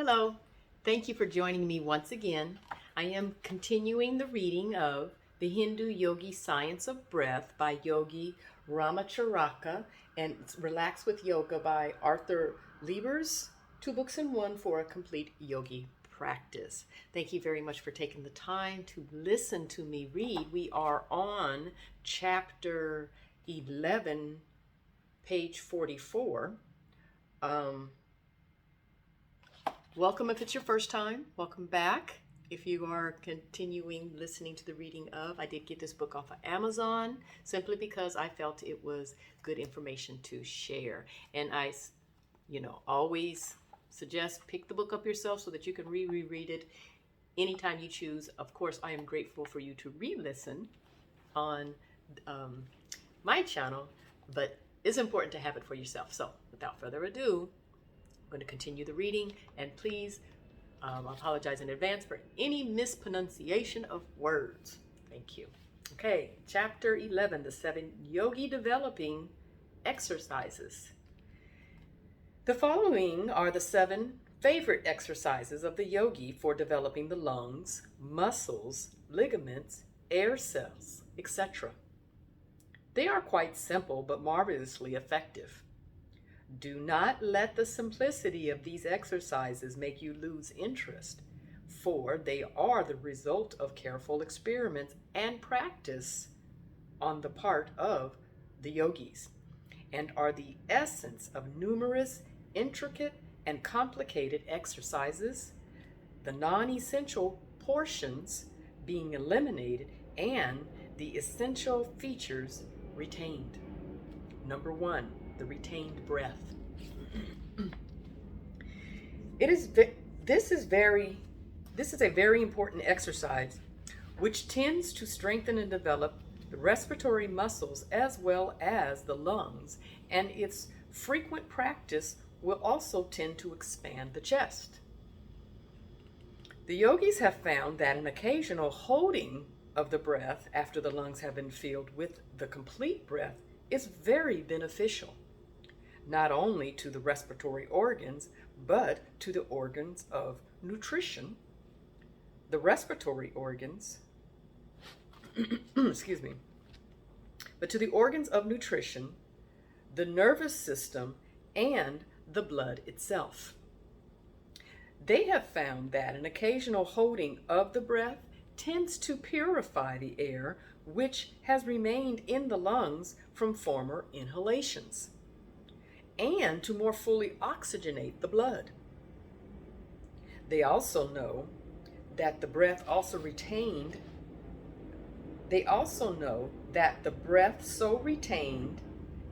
Hello. Thank you for joining me once again. I am continuing the reading of The Hindu Yogi Science of Breath by Yogi Ramacharaka and Relax with Yoga by Arthur Liebers. 2 books in one for a complete yogi practice. Thank you very much for taking the time to listen to me read. We are on chapter 11, page 44. Welcome if it's your first time. Welcome back. If you are continuing listening to the reading of, I did get this book off of Amazon simply because I felt it was good information to share. And I, always suggest pick the book up yourself so that you can reread it anytime you choose. Of course, I am grateful for you to re-listen on my channel, but it's important to have it for yourself. So without further ado, I'm going to continue the reading, and please I apologize in advance for any mispronunciation of words. Thank you. Okay, chapter 11, the 7 yogi developing exercises. The following are the 7 favorite exercises of the yogi for developing the lungs, muscles, ligaments, air cells, etc. They are quite simple but marvelously effective. Do not let the simplicity of these exercises make you lose interest, for they are the result of careful experiments and practice on the part of the yogis, and are the essence of numerous intricate and complicated exercises, the non-essential portions being eliminated and the essential features retained. Number 1. The retained breath. This is a very important exercise which tends to strengthen and develop the respiratory muscles as well as the lungs, and its frequent practice will also tend to expand the chest. The yogis have found that an occasional holding of the breath after the lungs have been filled with the complete breath is very beneficial, not only to the respiratory organs, but to the organs of nutrition, the respiratory organs, excuse me, but to the organs of nutrition, the nervous system, and the blood itself. They have found that an occasional holding of the breath tends to purify the air which has remained in the lungs from former inhalations, and to more fully oxygenate the blood. They also know that the breath so retained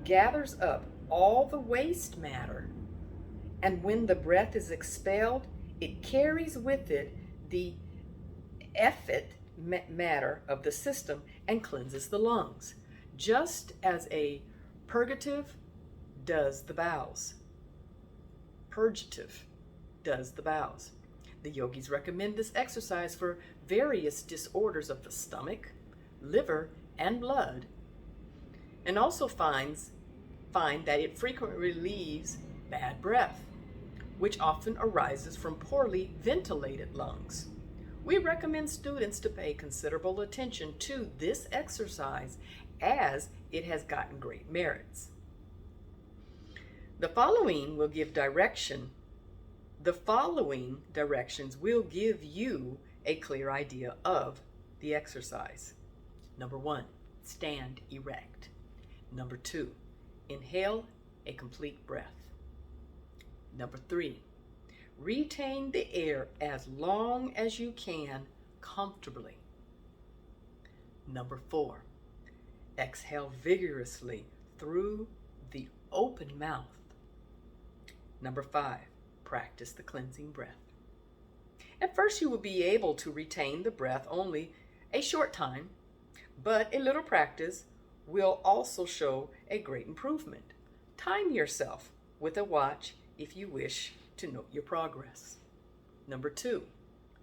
gathers up all the waste matter, and when the breath is expelled, it carries with it the effete matter of the system and cleanses the lungs, just as a purgative does the bowels. Purgative does the bowels. The yogis recommend this exercise for various disorders of the stomach, liver, and blood, and also find that it frequently relieves bad breath, which often arises from poorly ventilated lungs. We recommend students to pay considerable attention to this exercise as it has gotten great merits. The following directions will give you a clear idea of the exercise. Number 1, stand erect. Number 2, inhale a complete breath. Number 3, retain the air as long as you can comfortably. Number 4, exhale vigorously through the open mouth. Number 5, practice the cleansing breath. At first you will be able to retain the breath only a short time, but a little practice will also show a great improvement. Time yourself with a watch if you wish to note your progress. Number 2,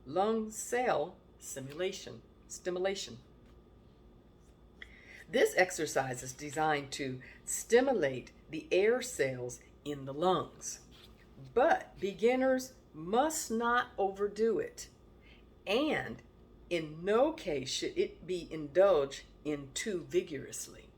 lung cell stimulation. This exercise is designed to stimulate the air cells in the lungs, but beginners must not overdo it, and in no case should it be indulged in too vigorously.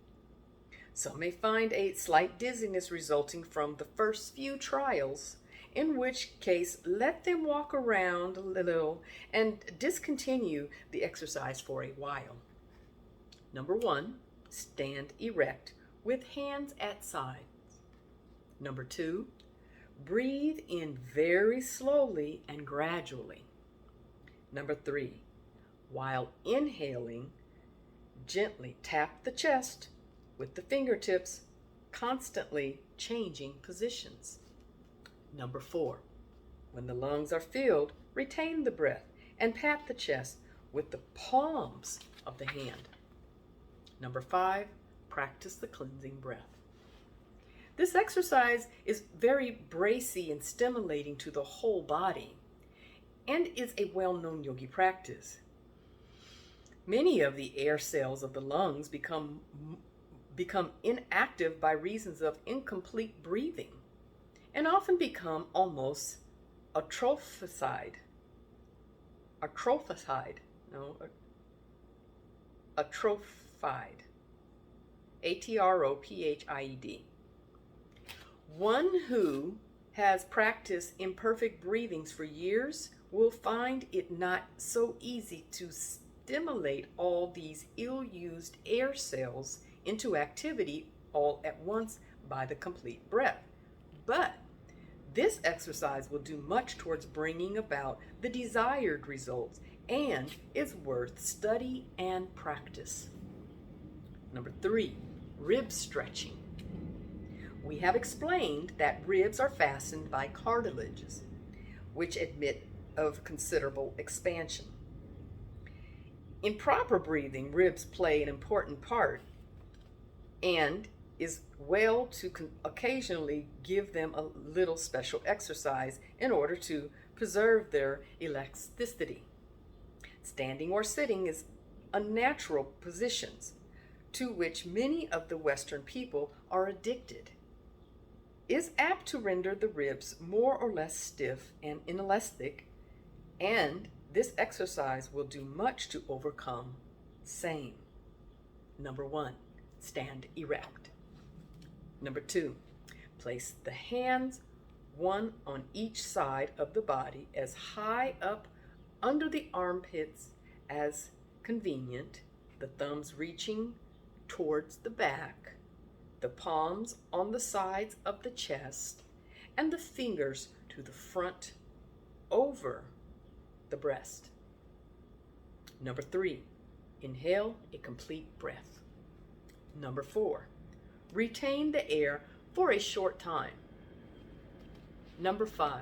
Some may find a slight dizziness resulting from the first few trials, in which case let them walk around a little and discontinue the exercise for a while. Number 1, stand erect with hands at sides. Number 2, breathe in very slowly and gradually. Number 3, while inhaling, gently tap the chest with the fingertips, constantly changing positions. Number 4, when the lungs are filled, retain the breath and pat the chest with the palms of the hand. Number 5, practice the cleansing breath. This exercise is very bracey and stimulating to the whole body and is a well-known yogi practice. Many of the air cells of the lungs become inactive by reasons of incomplete breathing and often become almost atrophied. Atrophied. Atrophied. One who has practiced imperfect breathings for years will find it not so easy to stimulate all these ill-used air cells into activity all at once by the complete breath. But this exercise will do much towards bringing about the desired results and is worth study and practice. Number 3, rib stretching. We have explained that ribs are fastened by cartilages, which admit of considerable expansion. In proper breathing, ribs play an important part and is well to occasionally give them a little special exercise in order to preserve their elasticity. Standing or sitting is unnatural positions to which many of the Western people are addicted, is apt to render the ribs more or less stiff and inelastic, and this exercise will do much to overcome same. Number 1, stand erect. Number 2, place the hands one on each side of the body as high up under the armpits as convenient, the thumbs reaching towards the back, the palms on the sides of the chest, and the fingers to the front over the breast. Number 3, inhale a complete breath. Number 4, retain the air for a short time. Number 5,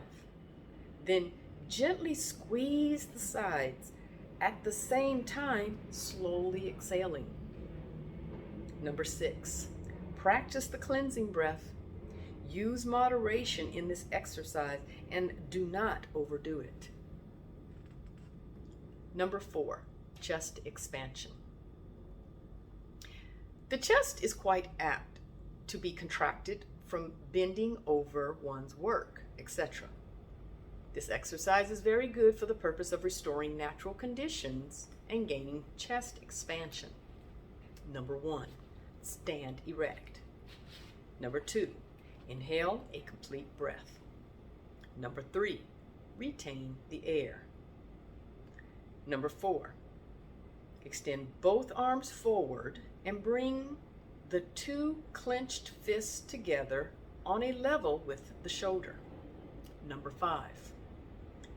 then gently squeeze the sides at the same time slowly exhaling. Number 6, practice the cleansing breath. Use moderation in this exercise and do not overdo it. Number 4, chest expansion. The chest is quite apt to be contracted from bending over one's work, etc. This exercise is very good for the purpose of restoring natural conditions and gaining chest expansion. Number 1, stand erect. Number 2, inhale a complete breath. Number 3, retain the air. Number 4, extend both arms forward and bring the 2 clenched fists together on a level with the shoulder. Number 5,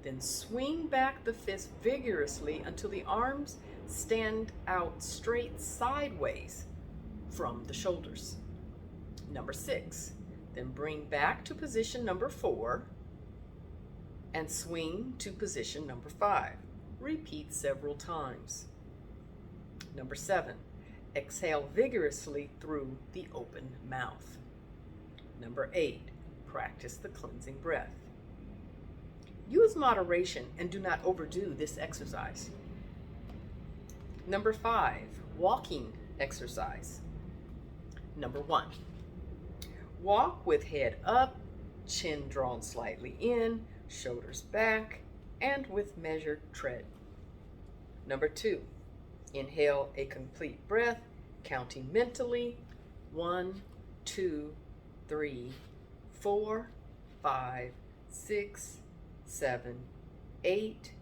then swing back the fist vigorously until the arms stand out straight sideways from the shoulders. Number 6, then bring back to position number 4 and swing to position number 5. Repeat several times. Number 7, exhale vigorously through the open mouth. Number 8, practice the cleansing breath. Use moderation and do not overdo this exercise. Number 5, walking exercise. Number 1, walk with head up chin drawn slightly in, shoulders back, and with measured tread. Number 2, inhale a complete breath, counting mentally 1, 2, 3, 4, 5, 6, 7, 8.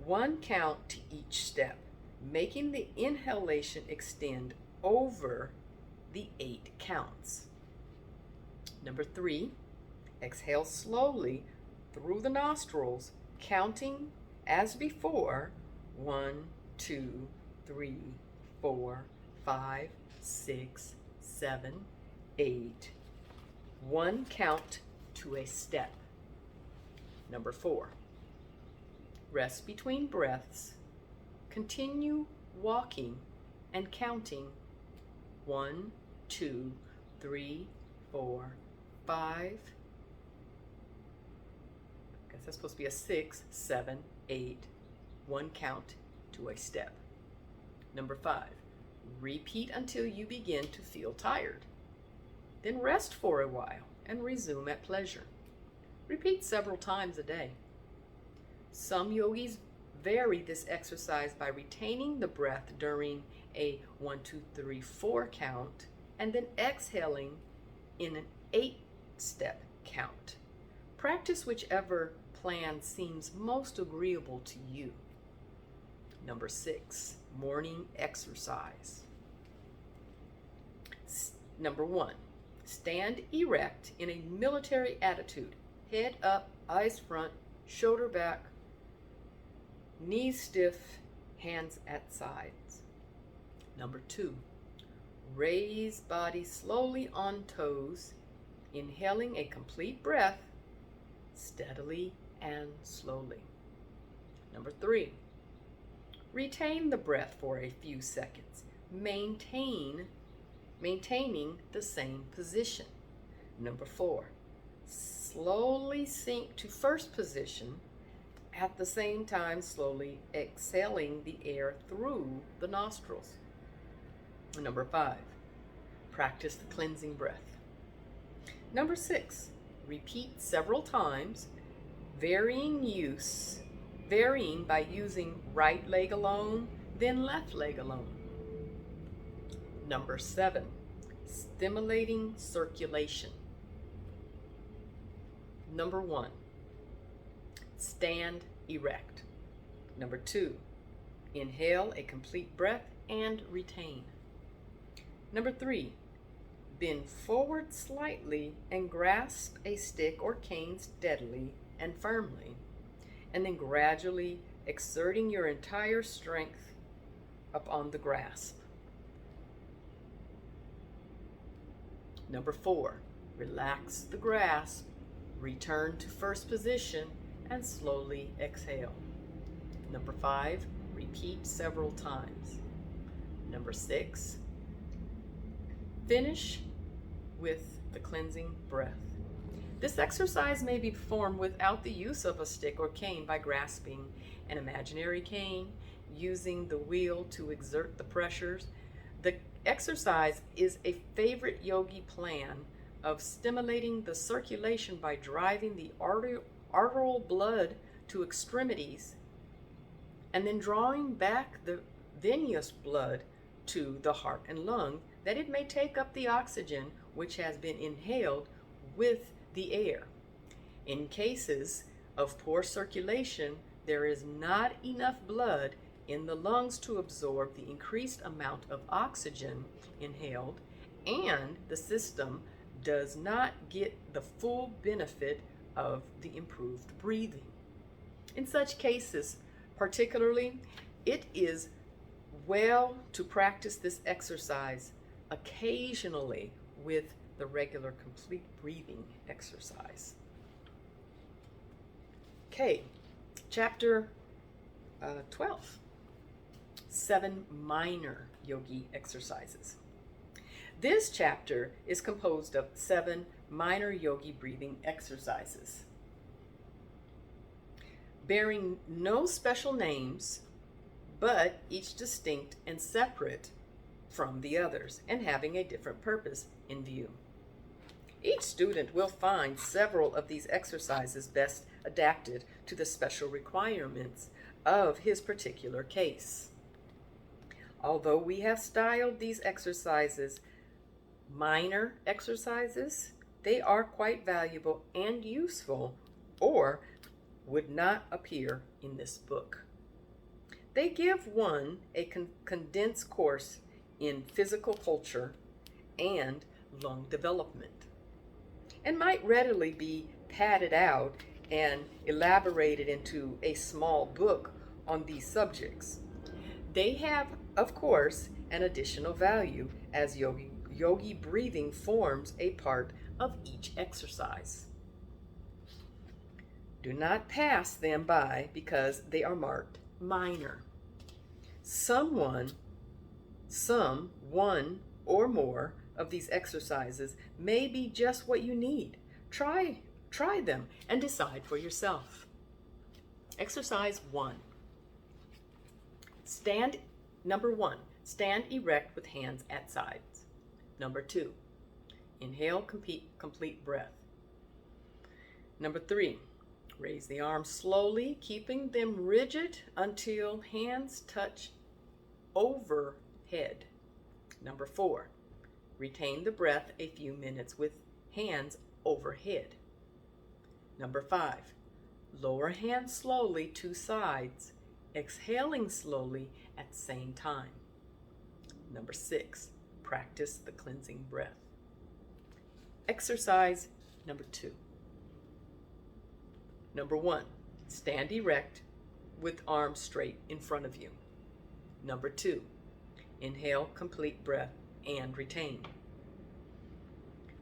1 count to each step, making the inhalation extend over the 8 counts. Number 3, exhale slowly through the nostrils, counting as before 1, 2, 3, 4, 5, 6, 7, 8. 1 count to a step. Number 4, rest between breaths. Continue walking and counting 1, 2, 3, 4, 5. I guess that's supposed to be a 6, 7, 8. 1 count to a step. Number 5, repeat until you begin to feel tired. Then rest for a while and resume at pleasure. Repeat several times a day. Some yogis vary this exercise by retaining the breath during a 1, 2, 3, 4 count and then exhaling in an 8-step count. Practice whichever plan seems most agreeable to you. Number 6, morning exercise. Number 1, stand erect in a military attitude, head up, eyes front, shoulder back, knees stiff, hands at sides. Number 2, raise body slowly on toes, inhaling a complete breath, steadily and slowly. Number 3, retain the breath for a few seconds, maintaining the same position. Number 4, slowly sink to first position, at the same time slowly exhaling the air through the nostrils. Number 5, practice the cleansing breath. Number 6, repeat several times, varying by using right leg alone, then left leg alone. Number 7, stimulating circulation. Number 1, stand erect. Number 2, inhale a complete breath and retain. Number 3, bend forward slightly and grasp a stick or cane steadily and firmly, and then gradually exerting your entire strength upon the grasp. Number 4, relax the grasp, return to first position, and slowly exhale. Number 5, repeat several times. Number 6, finish with the cleansing breath. This exercise may be performed without the use of a stick or cane by grasping an imaginary cane, using the wheel to exert the pressures. The exercise is a favorite yogi plan of stimulating the circulation by driving the arterial blood to extremities and then drawing back the venous blood to the heart and lung, that it may take up the oxygen which has been inhaled with the air. In cases of poor circulation, there is not enough blood in the lungs to absorb the increased amount of oxygen inhaled, and the system does not get the full benefit of the improved breathing. In such cases, particularly, it is well to practice this exercise occasionally with the regular complete breathing exercise. Okay, chapter 12, 7 minor yogi exercises. This chapter is composed of 7 minor yogi breathing exercises, bearing no special names, but each distinct and separate from the others and having a different purpose in view. Each student will find several of these exercises best adapted to the special requirements of his particular case. Although we have styled these exercises minor exercises, they are quite valuable and useful, or would not appear in this book. They give one a condensed course in physical culture and lung development, and might readily be padded out and elaborated into a small book on these subjects. They have, of course, an additional value as yogi breathing forms a part of each exercise. Do not pass them by because they are marked minor. One or more of these exercises may be just what you need. Try them and decide for yourself. Exercise 1. Number 1, stand erect with hands at sides. Number 2, inhale, complete breath. Number 3, raise the arms slowly, keeping them rigid until hands touch overhead. Number 4, retain the breath a few minutes with hands overhead. Number 5, lower hands slowly to sides, exhaling slowly at the same time. Number 6, practice the cleansing breath. Exercise number 2. Number 1, stand erect with arms straight in front of you. Number 2, inhale, complete breath, and retain.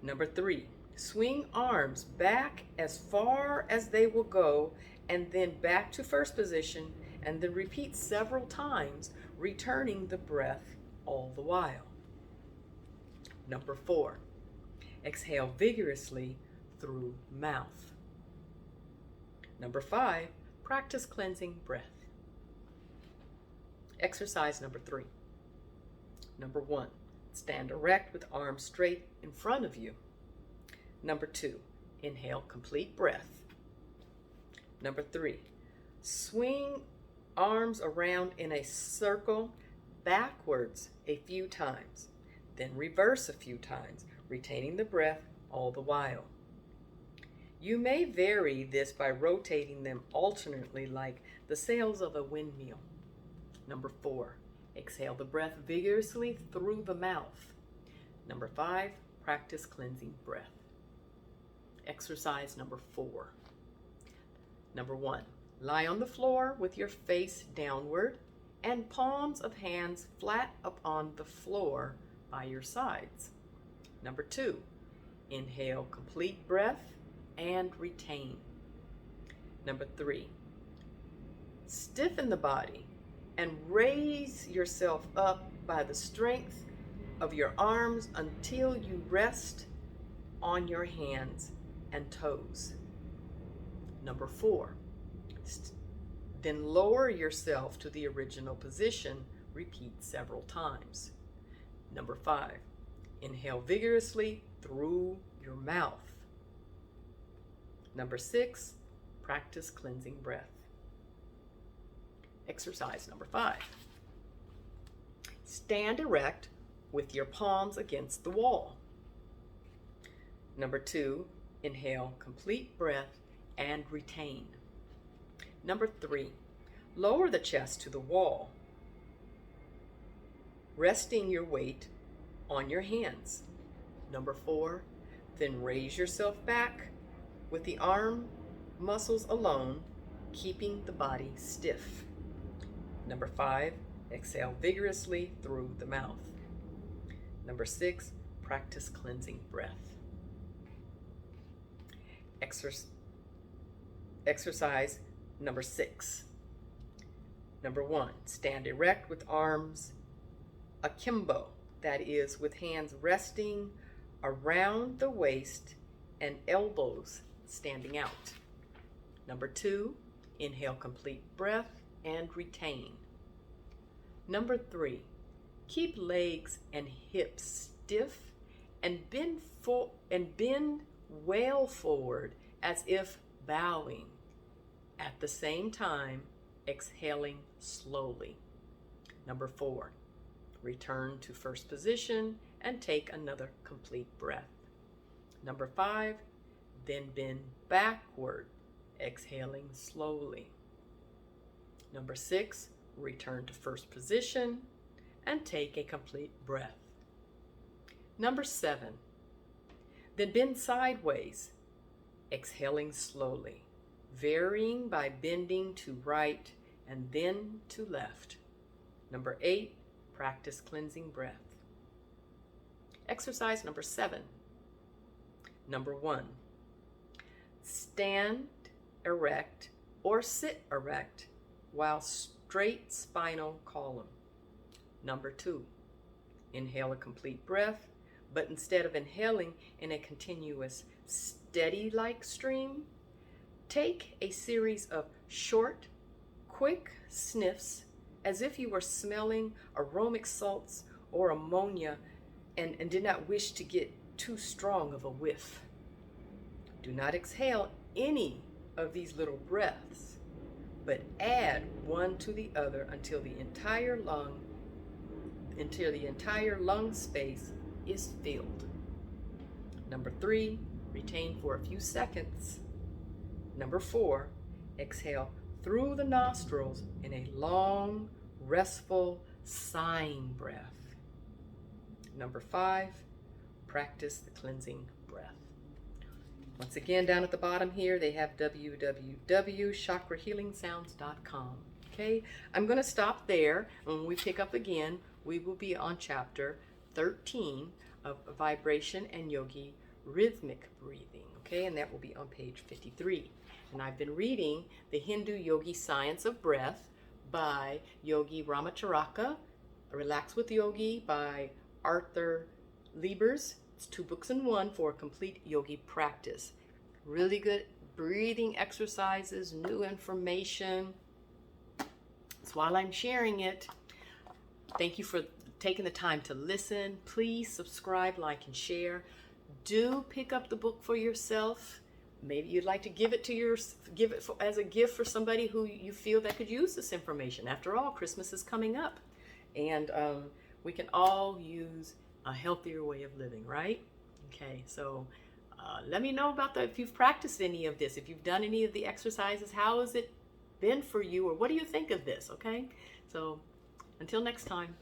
Number 3, swing arms back as far as they will go, and then back to first position, and then repeat several times, returning the breath all the while. Number 4, exhale vigorously through mouth. Number 5, practice cleansing breath. Exercise number 3. Number 1, stand erect with arms straight in front of you. Number 2, inhale, complete breath. Number 3, swing arms around in a circle backwards a few times, then reverse a few times, retaining the breath all the while. You may vary this by rotating them alternately like the sails of a windmill. Number 4, exhale the breath vigorously through the mouth. Number 5, practice cleansing breath. Exercise number 4. Number 1, lie on the floor with your face downward and palms of hands flat upon the floor by your sides. Number 2, inhale, complete breath, and retain. Number 3, stiffen the body and raise yourself up by the strength of your arms until you rest on your hands and toes. Number 4, then lower yourself to the original position. Repeat several times. Number 5, inhale vigorously through your mouth. Number 6, practice cleansing breath. Exercise number 5. Stand erect with your palms against the wall. Number 2, inhale, complete breath, and retain. Number 3, lower the chest to the wall, resting your weight on your hands. Number 4, then raise yourself back with the arm muscles alone, keeping the body stiff. Number 5, exhale vigorously through the mouth. Number 6, practice cleansing breath. Exercise number 6. Number 1, stand erect with arms akimbo, that is, with hands resting around the waist and elbows standing out. Number 2, inhale, complete breath, and retain. Number 3, keep legs and hips stiff and bend well forward as if bowing. At the same time, exhaling slowly. Number 4, return to first position and take another complete breath. Number 5, then bend backward, exhaling slowly. Number 6, return to first position and take a complete breath. Number 7, then bend sideways, exhaling slowly, varying by bending to right and then to left. Number 8, practice cleansing breath. Exercise number 7. Number 1, stand erect or sit erect while straight spinal column. Number 2, inhale a complete breath, but instead of inhaling in a continuous steady-like stream, take a series of short, quick sniffs as if you were smelling aromatic salts or ammonia and did not wish to get too strong of a whiff. Do not exhale any of these little breaths, but add one to the other until the entire lung space is filled. Number 3, retain for a few seconds. Number 4, exhale through the nostrils in a long, restful, sighing breath. Number 5, practice the cleansing breath. Once again, down at the bottom here, they have www.chakrahealingsounds.com. Okay, I'm going to stop there. When we pick up again, we will be on chapter 13 of Vibration and Yogi Rhythmic Breathing. Okay, and that will be on page 53. And I've been reading The Hindu Yogi Science of Breath by Yogi Ramacharaka, Relax with Yogi by Arthur Liebers. It's 2 books in 1 for a complete yogi practice. Really good breathing exercises, new information. So while I'm sharing it, thank you for taking the time to listen. Please subscribe, like, and share. Do pick up the book for yourself. Maybe you'd like to give it as a gift for somebody who you feel that could use this information. After all, Christmas is coming up, and we can all use a healthier way of living, right? Okay, so let me know about if you've practiced any of this, if you've done any of the exercises. How has it been for you, or what do you think of this? Okay, so until next time.